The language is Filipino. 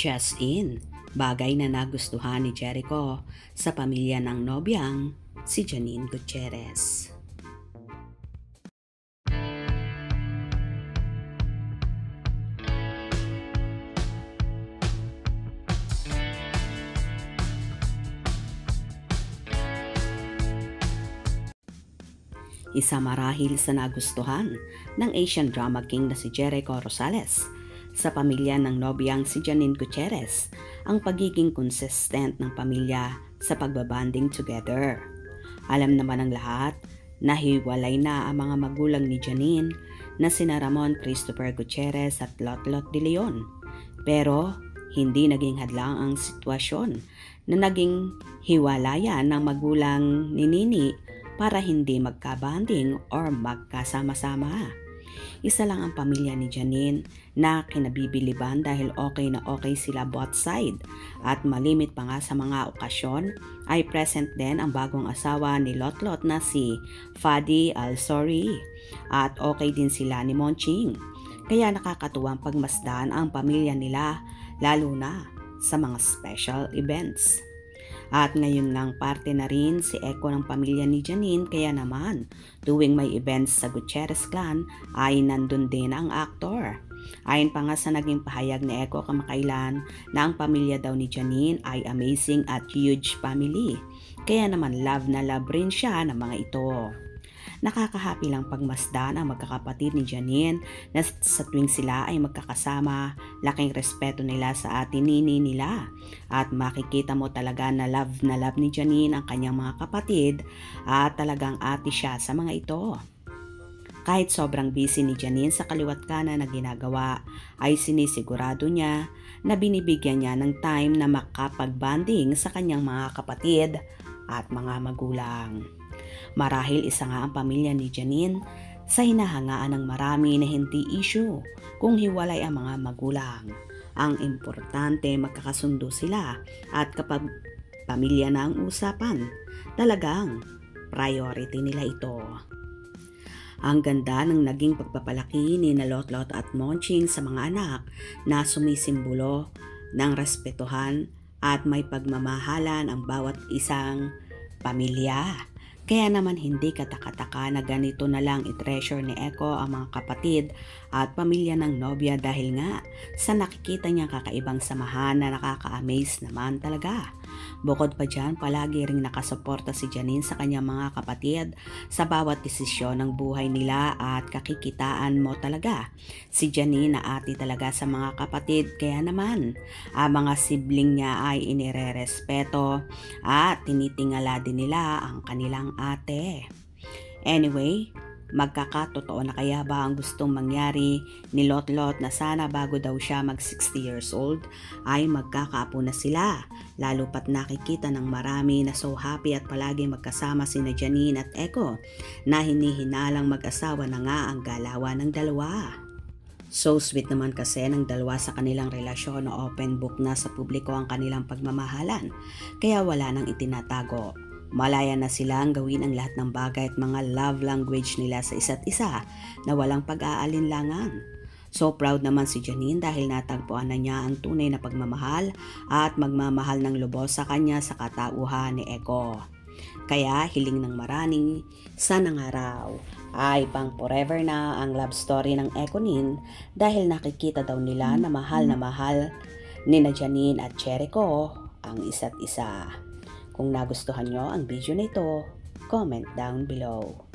Just in, bagay na nagustuhan ni Jericho sa pamilya ng nobyang si Janine Gutierrez. Isa marahil sa nagustuhan ng Asian drama king na si Jericho Rosales sa pamilya ng nobyang si Janine Gutierrez ang pagiging consistent ng pamilya sa pagbabanding together. Alam naman ng lahat na hiwalay na ang mga magulang ni Janine na sina Ramon Christopher Gutierrez at Lotlot de Leon. Pero hindi naging hadlang ang sitwasyon na naging hiwalayan ng magulang ni Nini para hindi magkabanding or magkasama-sama. Isa lang ang pamilya ni Janine na kinabibiliban dahil okay na okay sila both side at malimit pa nga sa mga okasyon ay present din ang bagong asawa ni Lotlot na si Fadi Alsori at okay din sila ni Monching. Kaya nakakatuwang pagmasdan ang pamilya nila lalo na sa mga special events. At ngayon lang parte na rin si Echo ng pamilya ni Janine kaya naman tuwing may events sa Gutierrez clan ay nandun din ang aktor. Ayon pa nga sa naging pahayag ni Echo kamakailan na ang pamilya daw ni Janine ay amazing at huge family. Kaya naman love na love rin siya ng mga ito. Nakakahappy lang pagmasdan ang magkakapatid ni Janine na sa tuwing sila ay magkakasama, laking respeto nila sa ate Nini nila. At makikita mo talaga na love ni Janine ang kanyang mga kapatid at talagang ate siya sa mga ito. Kahit sobrang busy ni Janine sa kaliwat kanan na ginagawa, ay sinisigurado niya na binibigyan niya ng time na makapagbanding sa kanyang mga kapatid at mga magulang. Marahil isa nga ang pamilya ni Janine sa hinahangaan ng marami na hindi issue kung hiwalay ang mga magulang. Ang importante magkakasundo sila at kapag pamilya na ang usapan, talagang priority nila ito. Ang ganda ng naging pagpapalaki ni Lotlot at Monching sa mga anak na sumisimbolo ng respetuhan at may pagmamahalan ang bawat isang pamilya. Kaya naman hindi katakataka na ganito na lang i-treasure ni Echo ang mga kapatid at pamilya ng nobya dahil nga sa nakikita niyang kakaibang samahan na nakaka-amaze naman talaga. Bukod pa dyan, palagi ring nakasuporta si Janine sa kanyang mga kapatid sa bawat desisyon ng buhay nila at kakikitaan mo talaga. Si Janine na ate talaga sa mga kapatid kaya naman ang mga sibling niya ay inirerespeto at tinitingala din nila ang kanilang ate. Anyway, magkakatotoo na kaya ba ang gustong mangyari ni Lotlot na sana bago daw siya mag 60 years old ay magkakaapo na sila, lalo pat nakikita ng marami na so happy at palagi magkasama sina Janine at Echo na hinihinalang mag-asawa na nga ang galawan ng dalawa. So sweet naman kasi ng dalawa sa kanilang relasyon na open book na sa publiko ang kanilang pagmamahalan kaya wala nang itinatago. Malaya na silang gawin ang lahat ng bagay at mga love language nila sa isa't isa na walang pag-aalinlangan. So proud naman si Janine dahil natagpuan na niya ang tunay na pagmamahal at magmamahal ng lubos sa kanya sa katauhan ni Echo. Kaya hiling ng marami sa nangaraw ay pang forever na ang love story ng Echonin dahil nakikita daw nila na mahal ni na Janine at Jericho ang isa't isa. Kung nagustuhan nyo ang video na ito, comment down below.